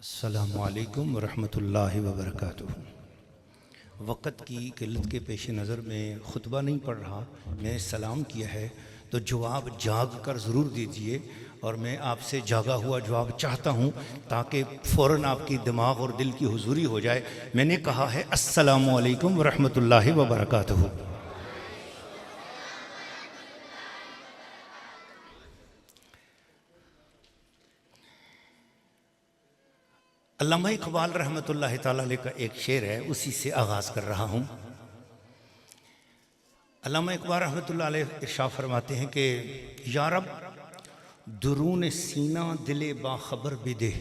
अस्सलामु अलैकुम वरहमतुल्लाहि वबरकातुहू। वक़्त की किल्लत के पेश नज़र में ख़ुतबा नहीं पढ़ रहा, मैं सलाम किया है तो जवाब जाग कर ज़रूर दीजिए, और मैं आपसे जागा हुआ जवाब चाहता हूँ ताकि फ़ौरन आपकी दिमाग और दिल की हुजूरी हो जाए। मैंने कहा है अस्सलामु अलैकुम वरहमतुल्लाहि वबरकातुहू। अल्लामा इक़बाल रहमतुल्लाहि ताला अलैह का एक शेर है, उसी से आगाज़ कर रहा हूँ। अल्लामा इक़बाल रहमतुल्लाहि अलैह इरशाद फरमाते हैं कि या रब दुरून सीना दिले बाखबर बिदे,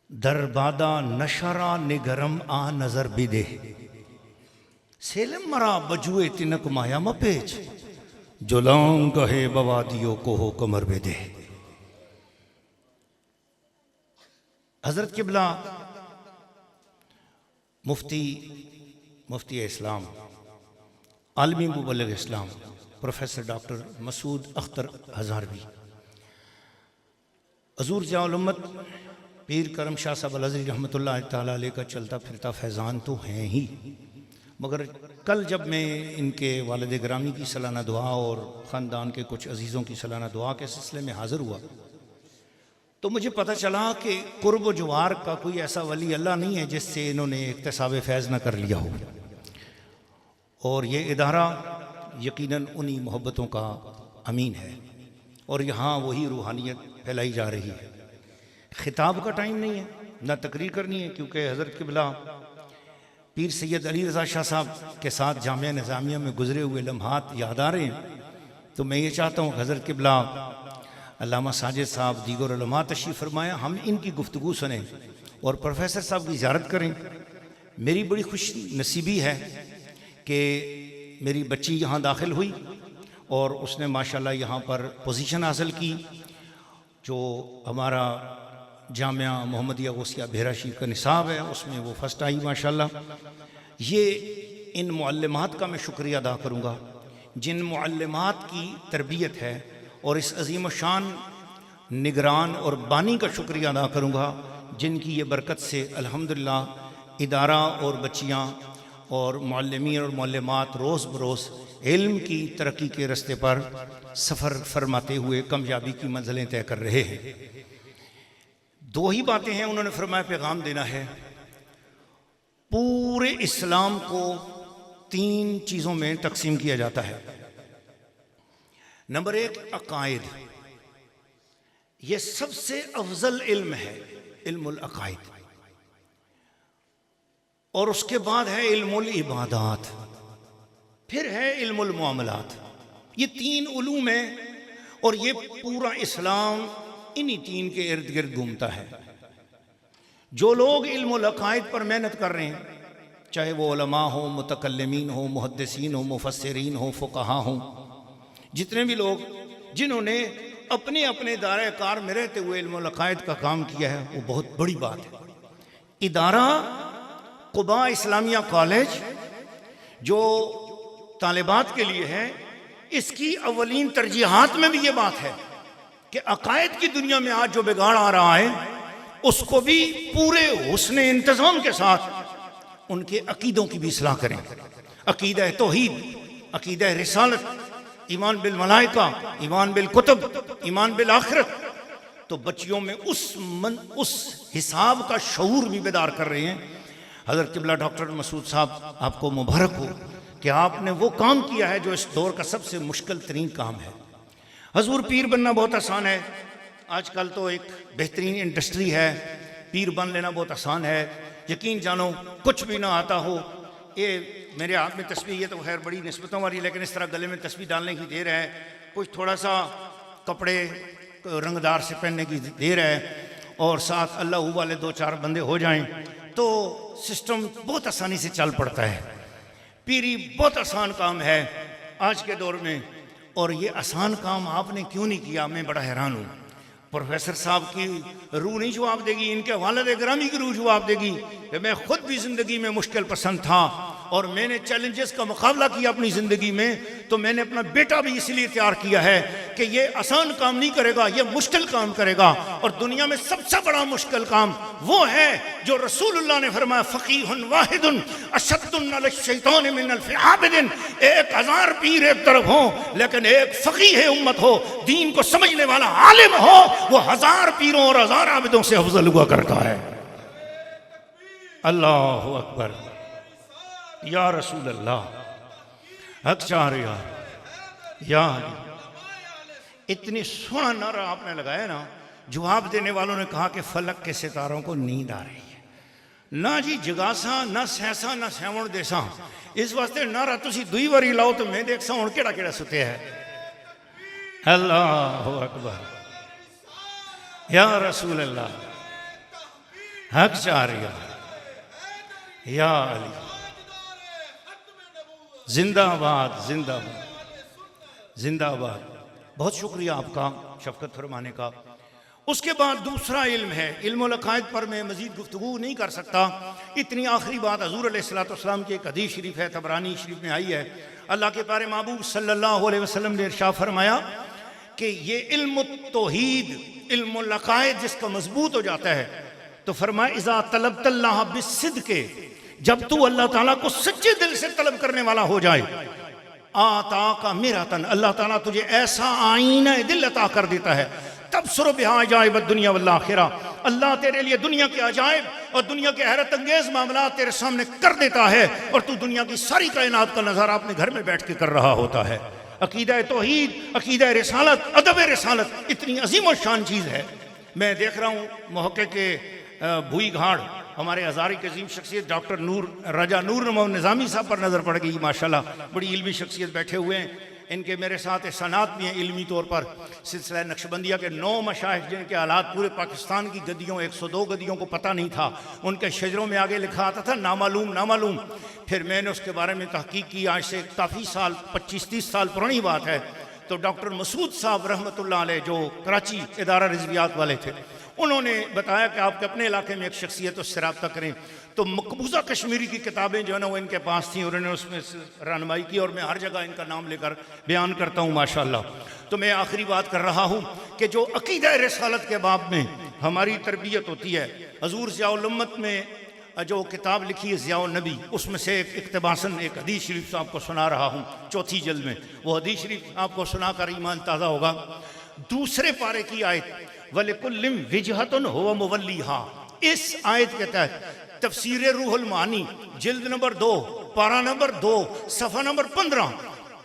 दरबादा नशरा निगरम आ नज़र बिदे, सेलम मरा बजुए तिनक माया मपेच, जुलांग कहे बवादियों को हो कमर बिदे। हज़रत क़िबला मुफ्ती इस्लाम आलमी मुबल्लिग़ इस्लाम प्रोफेसर डॉक्टर मसूद अख्तर हज़ारवी हज़ूर ज़ियाउल उम्मत पीर करम शाह साहब अल-हज़री रहमतुल्लाहि ताला अलैह का चलता फिरता फैज़ान तो हैं ही, मगर कल जब मैं इनके वालिद गिरामी की सालाना दुआ और ख़ानदान के कुछ अजीज़ों की सालाना दुआ के सिलसिले में हाज़िर हुआ तो मुझे पता चला कि कुर्ब जवार का कोई ऐसा वली अल्लाह नहीं है जिससे इन्होंने इक्तिसाब फैज़ न कर लिया हो, और ये इदारा यकीनन उन्हीं मोहब्बतों का अमीन है, और यहाँ वही रूहानियत फैलाई जा रही है। खिताब का टाइम नहीं है, ना तकरीर करनी है, क्योंकि हज़रत क़िबला पीर सैयद अली रज़ा शाह साहब के साथ जामिया निज़ामिया में गुज़रे हुए लम्हात याद आ रहे हैं। तो मैं ये चाहता हूँ हज़रत क़िबला अल्लामा साजिद साहब दीगर उलमा तशरीफ़ फरमाया, हम इनकी गुफ्तगू सुने और प्रोफेसर साहब की ज़ियारत करें। मेरी बड़ी खुश नसीबी है कि मेरी बच्ची यहाँ दाखिल हुई और उसने माशाल्लाह यहाँ पर पोजीशन हासिल की। जो हमारा जामिया मोहम्मदिया गौसिया भेरा शीर का निसाब है उसमें वो फ़र्स्ट आई माशाल्लाह। ये इन मुअल्लिमात का मैं शुक्रिया अदा करूँगा जिन मुअल्लिमात की तरबियत है, और इस अज़ीम शान निगरान और बानी का शुक्रिया अदा करूँगा जिनकी ये बरकत से अल्हम्दुलिल्लाह इदारा और बच्चियाँ और मुअल्लिमीन और मुअल्लिमात रोज़ बरोज़ इल्म की तरक्की के रास्ते पर सफ़र फरमाते हुए कामयाबी की मंजिलें तय कर रहे हैं। दो ही बातें हैं उन्होंने फरमाया पैगाम देना है। पूरे इस्लाम को तीन चीज़ों में तकसीम किया जाता है। नंबर एक अकायद, ये सबसे अफजल इल्म है, इल्मुल अकायद, और उसके बाद है इल्मुल इबादात, फिर है इल्मुल मुआमलात। ये तीन उलूम है और ये पूरा इस्लाम इन्हीं तीन के इर्द गिर्द घूमता है। जो लोग इल्मुल अकायद पर मेहनत कर रहे हैं, चाहे वो उलमा हो, मुतकल्लिमीन हो, मुहद्दिसीन हो, मुफस्सिरीन हो, फुक़हा हो, जितने भी लोग जिन्होंने अपने अपने दायरे कार में रहते हुए इल्मुल अकायद का काम किया है, वो बहुत बड़ी बात है। इदारा क़ुबा इस्लामिया कॉलेज जो तालिबात के लिए है, इसकी अवलीन तरजीहात में भी ये बात है कि अकायद की दुनिया में आज जो बिगाड़ आ रहा है उसको भी पूरे हुस्न इंतज़ाम के साथ उनके अकीदों की भी इस्लाह करें। अकीदा तौहीद, अकीदा रिसालत, ईमान बिल मलाइका, ईमान बिल कुतुब, ईमान बिल आखिरत, तो बच्चियों में उस हिसाब का शऊर भी बेदार कर रहे हैं। हज़रत क़िबला डॉक्टर मसूद साहब आपको मुबारक हो कि आपने वो काम किया है जो इस दौर का सबसे मुश्किल तरीन काम है। हजूर पीर बनना बहुत आसान है, आजकल तो एक बेहतरीन इंडस्ट्री है, पीर बन लेना बहुत आसान है। यकीन जानो कुछ भी ना आता हो, ये मेरे हाथ में तस्बीह, ये तो खैर बड़ी निस्बतों वाली, लेकिन इस तरह गले में तस्बीह डालने की देर है, कुछ थोड़ा सा कपड़े रंगदार से पहनने की देर है, और साथ अल्लाह वाले दो चार बंदे हो जाएं तो सिस्टम बहुत आसानी से चल पड़ता है। पीरी बहुत आसान काम है आज के दौर में, और ये आसान काम आपने क्यों नहीं किया, मैं बड़ा हैरान हूँ। प्रोफेसर साहब की रूह नहीं जवाब देगी, इनके वालिद गिरामी की रूह जवाब देगी कि मैं खुद भी ज़िंदगी में मुश्किल पसंद था और मैंने चैलेंजेस का मुकाबला किया अपनी ज़िंदगी में, तो मैंने अपना बेटा भी इसलिए तैयार किया है कि ये आसान काम नहीं करेगा, ये मुश्किल काम करेगा। और दुनिया में सबसे बड़ा मुश्किल काम वो है जो रसूलुल्लाह ने फरमाया, फ़क़ीहुन वाहिदुन अशद्दुन अला शैतान मिनल आबिदिन। 1000 पीर एक तरफ हो लेकिन एक फ़क़ीह उम्मत हो, दीन को समझने वाला आलिम हो, वो 1000 पीरों और 1000 आबिदों से अफजल हुआ करता है। अल्लाहु अकबर, या रसूल अल्लाह, हक़चार या इतनी सोना नारा आपने लगाया ना। जवाब देने वालों ने कहा कि फलक के सितारों को नींद आ रही है। ना जी जगासा, ना सहसा, ना सैवण देसा। इस वास्ते नारा तुसी दुई बारी लाओ तो मैं देखसा हुण केड़ा केड़ा सुते है। अल्लाहु अकबर, या रसूल अल्लाह, हक़चार या अली, जिंदाबाद जिंदाबाद जिंदाबाद। बहुत शुक्रिया आपका शफ़क़त फरमाने का। उसके बाद दूसरा इल्म है, इल्मुल अक़ाइद पर मैं मज़ीद गुफ्तगू नहीं कर सकता। इतनी आखिरी बात हज़ूर अलैहिस्सलातु वस्सलाम की एक हदीस शरीफ है, तबरानी शरीफ में आई है। अल्लाह के प्यारे महबूब सल्लल्लाहु अलैहि वसल्लम ने इरशाद फरमाया कि ये इल्म तौहीद, इल्मुल अक़ाइद जिसका मजबूत हो जाता है, तो फरमाया इज़ा तलबतल्लाह बिस्सिद्क़, जब तू अल्लाह ताला को सच्चे दिल से तलब करने वाला हो जाए, आता का मिरातन, अल्लाह ताला तुझे ऐसा आईना दिल अता कर देता है। तब सुर बिहा अजाइब दुनिया वल आखिरा, अल्लाह तेरे लिए दुनिया के अजाइब और दुनिया के हैरत अंगेज मामला तेरे सामने कर देता है और तू दुनिया की सारी कायनात का नज़ारा अपने घर में बैठ के कर रहा होता है। अकीदा तौहीद, अकीदा रिसालत, अदब रिसालत इतनी अजीम और शान चीज़ है। मैं देख रहा हूँ मुहक्किक़ के भूई घाड़ हमारे हज़ारी की अजीम शख्सियत डॉक्टर राजा नूर निज़ामी साहब पर नज़र पड़ गई। माशाल्लाह बड़ी इल्मी शख्सियत बैठे हुए हैं। इनके मेरे साथ एहसानात भी हैं इल्मी तौर पर। सिलसिला नक्शबंदिया के 9 मशाइख जिनके हालात पूरे पाकिस्तान की गद्दियों 102 गद्दियों को पता नहीं था, उनके शजरों में आगे लिखा आता था नामालूम नामालूम। फिर मैंने उसके बारे में तहकीक की, आज से काफ़ी साल 25-30 साल पुरानी बात है। तो डॉक्टर मसूद साहब रहमतुल्लाह अलैह जो कराची इदारा रिजवियात वाले थे, उन्होंने बताया कि आपके अपने इलाके में एक शख्सियत उससे रब्ता करें। तो मकबूजा कश्मीरी की किताबें जो है ना वो इनके पास थी, उन्होंने उसमें रहनुमाई की और मैं हर जगह इनका नाम लेकर बयान करता हूँ माशाल्लाह। तो मैं आखिरी बात कर रहा हूँ कि जो अकीदा रिसालत के बाब में हमारी तरबियत होती है, हजूर ज़ियाउल उम्मत में जो किताब लिखी है ज़ियाउन नबी, उसमें से एक इक़्तिबासन एक हदीस शरीफ आपको सुना रहा हूँ 4थी जल्द में। वो हदीस शरीफ आपको सुनाकर ईमान ताज़ा होगा। दूसरे पारे की आयत वलिकुल्लिम विजहतुन हुवा मुवल्लिहा, इस आयत के तहत तफसीर रूहुल मानी जिल्द नंबर 2 पारा नंबर 2 सफ़ा नंबर 15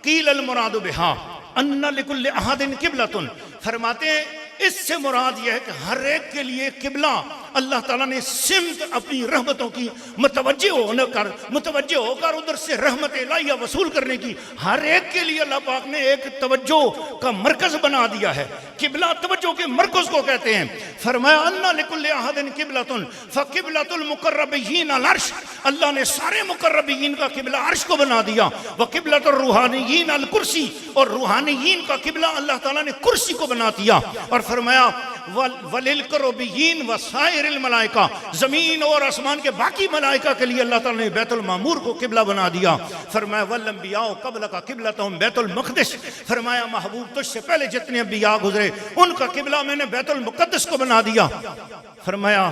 कील अल मुरादु बिहा अन्ना लिकुल्लि अहदिन किबलतुन, फरमाते हैं इससे मुराद यह है कि हर एक के लिए किबला अल्लाह ताला ने सिमत अपनी रहमतों की मुतवज्जे होकर उधर से रहमत इलाहिया वसूल करने की हर एक के लिए अल्लाह पाक ने एक तवज्जो का मरकज बना दिया है। किबला तवज्जो के मरकज को कहते हैं। फरमाया अन्ना लिकुल्लि अहदिन किबलतुन फकिबलतुल मुकर्रबीन अल अर्श, अल्लाह ने सारे मुकर्रबीन का किबला अर्श को बना दिया। व किबलतुर रूहानियीन अल कुर्सी, और रूहानियीन का किबला अल्लाह ताला ने कुर्सी को बना दिया। और फरमाया वलिल करूबियीन व साइरिल मलाइका, जमीन और आसमान के बाकी मलाइका के लिए अल्लाह ताला ने बैतुल मामूर को किबला बना दिया। फरमाया वल अंबिया क़ब्ल का किबलतुहुम बैतुल मुक़द्दस, फरमाया महबूब तुझसे पहले जितने अंबिया गुजरे उनका किबला मैंने बैतुल मुक़द्दस को बना दिया। फरमाया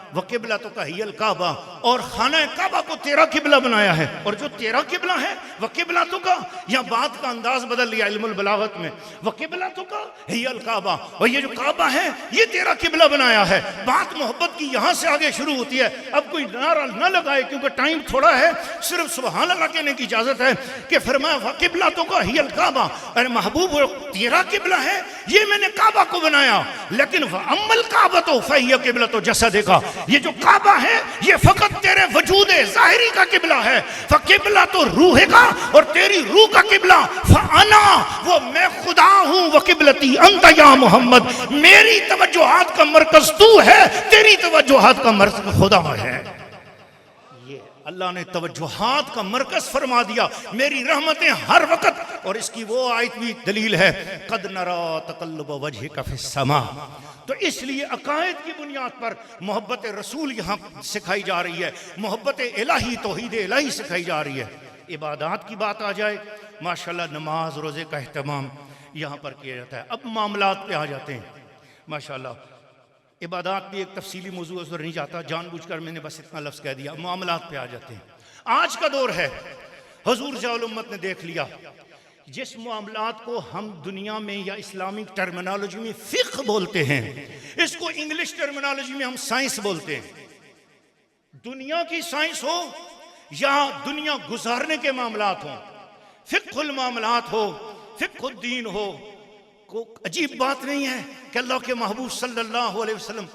वह किबला तो का हियल काबा, और खाना काबा को तेरा किबला बनाया है, और जो तेरा किबला है वह किबला तो का, या बात का अंदाज बदल लिया इल्मुल बलागत में, वह किबला तो का हियल काबा, और ये जो काबा है ये तेरा किबला बनाया है। बात मोहब्बत की यहाँ से आगे शुरू होती है। अब कोई नारा न लगाए क्योंकि टाइम थोड़ा है, सिर्फ सुभान अल्लाह कहने की इजाजत है कि फरमाया वह किबला तो का हियल काबा, अरे महबूब तेरा किबला है ये मैंने काबा को बनाया, लेकिन वह अम्मल काबा तो फहिया किबला तो जसद का, ये जो काबा है ये फकत तेरे वजूद ज़ाहिरी का किबला है। फ़किबला तो रूह का, और तेरी रूह का किबला फ़अना, वो मैं खुदा हूँ। व किबलती अंत या मोहम्मद, मेरी तवज्जुहात का मरकज तू है, तेरी तवज्जुहात का मरकज खुदा है। ये अल्लाह ने तवज्जुहात का मरकज फरमा दिया, मेरी रहमतें हर वक्त। और इसकी वो आयत भी दलील है, कद नरा तकल्लुब वजहिका फिस समा। तो इसलिए अकायद की बुनियाद पर मोहब्बत रसूल यहाँ सिखाई जा रही है, मोहब्बत इलाही तौहीद इलाही सिखाई जा रही है। इबादत की बात आ जाए, माशाल्लाह नमाज रोज़े का अहतमाम यहाँ पर किया जाता है। अब मामलात पे आ जाते हैं। माशाल्लाह इबादत भी एक तफसीली मौजू, उस पर नहीं जाता, जानबूझकर मैंने बस इतना लफ्ज़ कह दिया। मामलात पे आ जाते हैं। आज का दौर है, हुजूर ज़ियाउल उम्मत ने देख लिया, जिस मामलात को हम दुनिया में या इस्लामिक टर्मिनोलॉजी में फ़िक़्ह बोलते हैं, इसको इंग्लिश टर्मिनोलॉजी में हम साइंस बोलते हैं। दुनिया की साइंस हो या दुनिया गुजारने के मामलात हो, फ़िक़्हुल मामलात हो, फ़िक़्हुद्दीन हो, को अजीब बात नहीं है कि अल्लाह के महबूब सल्लल्लाहु अलैहि वसल्लम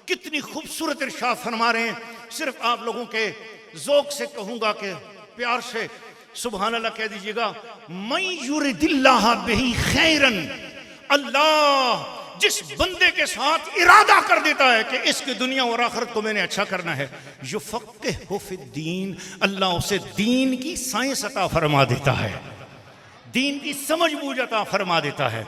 कितनी खूबसूरत इरशाद फरमा रहे हैं। सिर्फ आप लोगों के ज़ौक़ से कहूँगा कि प्यार से सुभान अल्लाह कह दीजिएगा, मैं युरिदिल्लाह बिही खैरन, अल्लाह जिस बंदे के साथ इरादा कर देता है कि इसकी दुनिया और आखिरत को मैंने अच्छा करना है, युफ़क़्क़िहु फ़िद्दीन, अल्लाह उसे दीन की साइंस अता फरमा देता है, दीन की समझ बूझ अता फरमा देता है।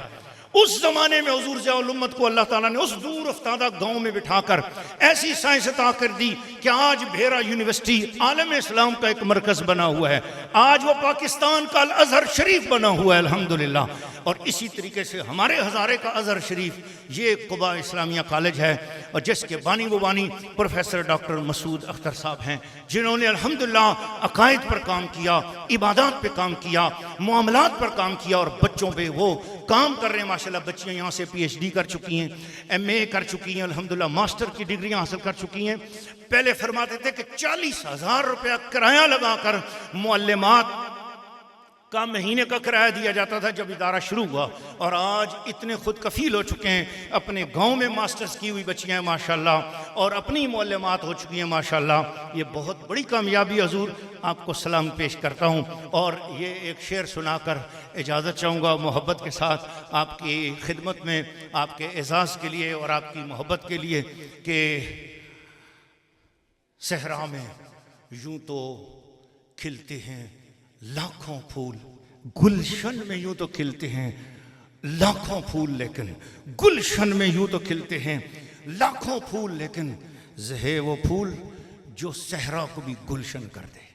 उस जमाने में हुजूर ज़ियाउल उम्मत को अल्लाह ताला ने उस दूर अफ्तादा गांव में बिठाकर ऐसी साइंस अता कर दी कि आज भेरा यूनिवर्सिटी आलम इस्लाम का एक मरकज़ बना हुआ है। आज वो पाकिस्तान का अल अज़हर शरीफ बना हुआ है अल्हम्दुलिल्लाह। और इसी तरीके से हमारे हज़ारे का अज़हर शरीफ ये कुबा इस्लामिया कॉलेज है, और जिसके बानी वो बानी प्रोफेसर डॉक्टर मसूद अख्तर साहब हैं, जिन्होंने अल्हम्दुलिल्लाह अकायद पर काम किया, इबादत पे काम किया, मामलात पर काम किया, और बच्चों पे वो काम कर रहे हैं। माशाल्लाह बच्चियाँ यहाँ से PhD कर चुकी हैं, MA कर चुकी हैं, अल्हम्दुलिल्लाह मास्टर की डिग्रियाँ हासिल कर चुकी हैं। पहले फरमाते थे कि 40,000 रुपया किराया लगाकर मुअल्लिमात का महीने का किराया दिया जाता था जब इदारा शुरू हुआ, और आज इतने खुद कफील हो चुके हैं। अपने गांव में मास्टर्स की हुई बच्चियाँ हैं माशाल्लाह, और अपनी मुअल्लिमात हो चुकी हैं माशाल्लाह। ये बहुत बड़ी कामयाबी, हजूर आपको सलाम पेश करता हूँ। और ये एक शेर सुनाकर इजाज़त चाहूँगा मोहब्बत के साथ आपकी खिदमत में, आपके एजाज़ के लिए और आपकी मोहब्बत के लिए, कि सहरा में यूं तो खिलते हैं लाखों फूल, गुलशन में यूं तो खिलते हैं लाखों फूल, लेकिन गुलशन में यूं तो खिलते हैं लाखों फूल, लेकिन ज़हे वो फूल जो सहरा को भी गुलशन कर दे।